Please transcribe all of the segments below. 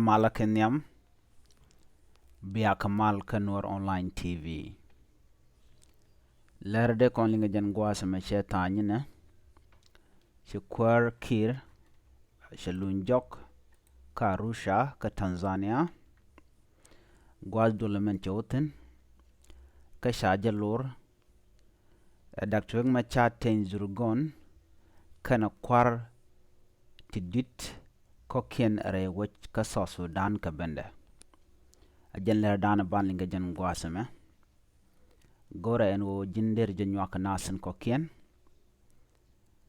malä kenyam biak mal nuer online TV. Läär de kon linga jan gwasa me che tanyine. She kuäär kir she luny ka Arusha ka Tanzania. Gwas dolamen choten ka shaja lor. Dr. Macha ten zurgon kana kwar tidit kokien are wech ka Sudan ka bende. Ajan Läär dana ban linga jan gwasa me. Gora en wo jinder janywaka nasin kokien.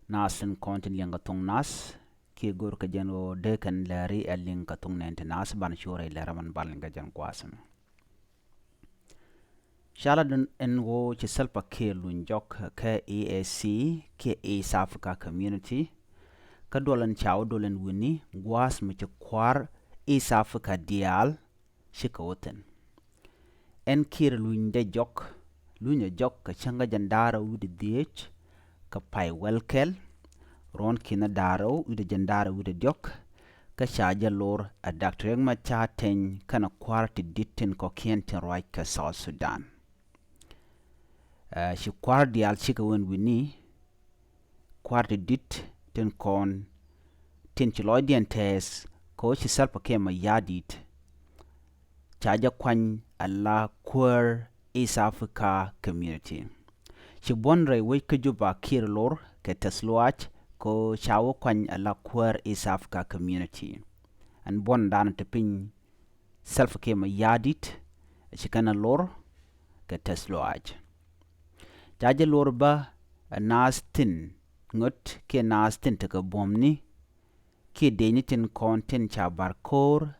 Nasin kontin yang tung nas. Ki gor ka jan wo deken Lääri elling ka tung nente nas ban shore leraman ban linga jan gwasa me. Shaladun en wo chiselpa ke lunjok ke EAC ke East Africa Community. Ka dolan chaw dolan wini gwas me kwar East Africa dial shikawoten. En kir lunde lunya jok ka changa jandara wudi diech ka pai welkel ron kina daro wudi jandara wudi jok ka shaja lor a Dr. Macha ten kana kwarti ditten ko kienten right ka South Sudan. Shi kwar dial chika wen wini kwarti dit ten kon ten chiloidien tes ko shi salpa kema yadit chaja kwany alla kuäär East Africa Community. Shi bonre weke juba kir lor ke tesluach ko chawo kwany alla kuäär East Africa Community. An bon dana tepin self kema yadit shi kana lor ke tesluach. Chaja lor ba nas tin ngot ke nas tin teka bomni ke deni tin kon tin chabar kor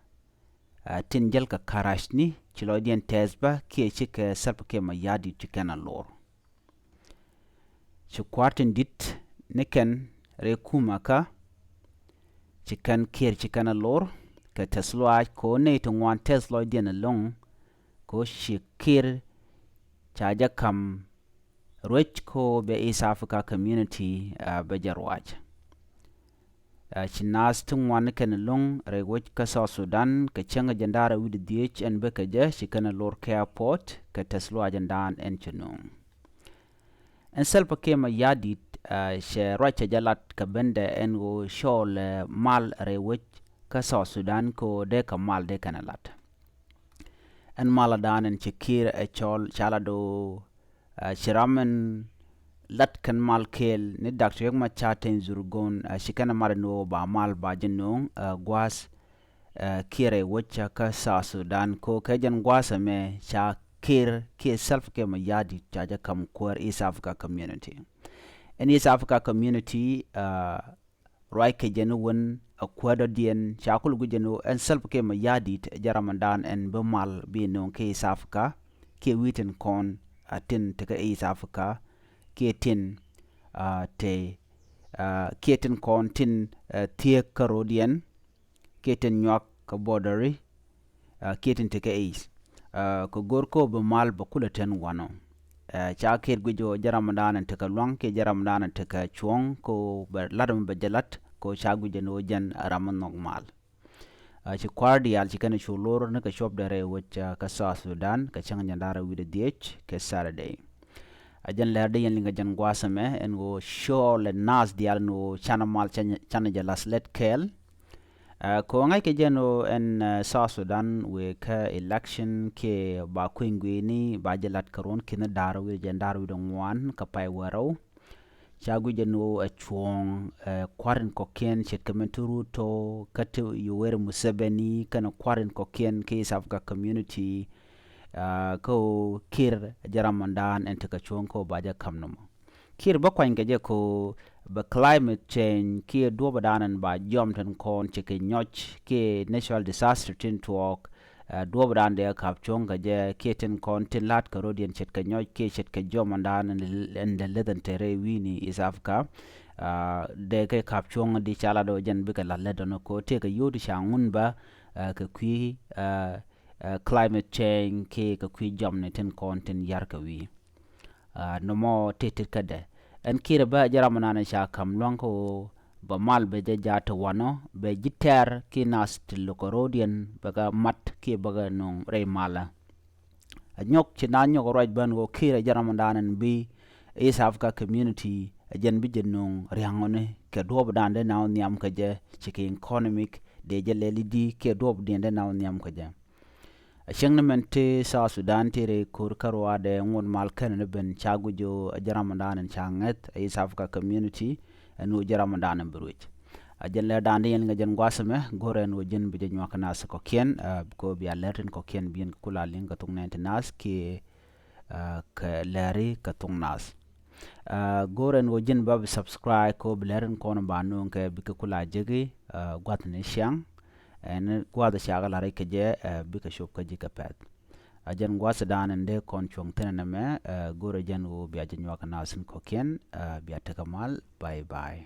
tin jel ka karashni chiloidien tesba ke chike self kema yadit chikana lor. Shi kwartin dit niken rekuma ka chikan kir chikana lor ke tesluach ko ne to wan tesloidien along ko shi kir chaja kam rich ko be East Africa Community bejarwach. Chinas tung wan niken long rewech ka South Sudan ka changa jandara wudi diech en bekaja shikana lor ke airport ka tesluach jandan en chenung. En selpa kema yadit she rocha jalat ka bende en go shol mal rewech ka South Sudan ko de ka mal de kanalat. En maladan en chikir chol chalado shiramen lat kan mal kel ni Dr. Macha ten zurgon shikana mal no ba mal ba jinung gwas kire wecha ka South Sudan ko kajan gwasa me cha kir ke self ke ma yadi chaja kam kuäär East Africa Community. En East Africa Community right ke jenu won a kuäär dien chakul gu jenu en self ke ma yadi jaramandan en be mal bi no ke East Africa ke witen kon tin teka East Africa ke tin ke tin kon tin tie karodian ke tin nyak ka borderi ke tin teka East ko gorko be mal ba kula ten wano cha ker gujo jaramandan teka long ke jaramandan teka chuong ko ber ladam be jalat ko cha guje no jan raman normal. Ci kwardial ci kana chulor ne ka shop dare wach ka South Sudan ka changa nyandara wide diech ke Saturday. Ajan Läär de yen linga jan gwasame en go show le nas dial no chana mal chana jalas let kel. Ko ngai ke jeno en South Sudan we ka election ke ba kwingwi ni ba jalat karon kina daro we jandaro wide ngwan ka pai waro. Chagu jeno a chuong kwarin kokien chet kamenturu to katu Yoweri Museveni kana kwarin kokien ke East Africa Community ko kir jaramandan en teka chuong ko baja kamnum. Kir ba kwany ke je ko ba climate change ke do badanan ba jomten kon cheke nyoch ke natural disaster tin talk do badan de kap chuong ga je keten kon tin lat karodian chet ka nyoch ke chet ka jomandan en de leden tere wini East Africa de ke kap chuong di chala do jen bika la ledon ko te ka yodi shangun ba ka kwi climate change ke ka kwi jomne tin kon tin yar ka wi no mo te kade en kira ba jaramanana sha kam long ko ba mal be jata wano be jiter ki nas tilokorodian baga mat ki baga nong re mala anyok china nyok roj ban go kira jaramandanen bi East Africa community ajen bi jenong riangone ke dob dande naw nyam ka je chiki economic de je lelidi ke dob dende naw nyam ka je Shengmente sa Sudan tere kur karwa de ngon mal kan ben chagujo jaramandanen changet East Africa community anu jaramandanen bruj ajen le dande yen nga jen gwasame gore no jen bi jenwa kana sa ko ken ko bi alerten ko ken bien kula linga tung 90 nas ki ka Lääri ka tung nas goren wo jen bab subscribe ko bleren kono banu ke bi kula jegi gwatne shang en gwada shaga la reke je bi ka shop ka jika pet ajen gwasa danen de kon chong tenene me gore jen wo bi ajen wa kana sin ko ken bi atakamal bye bye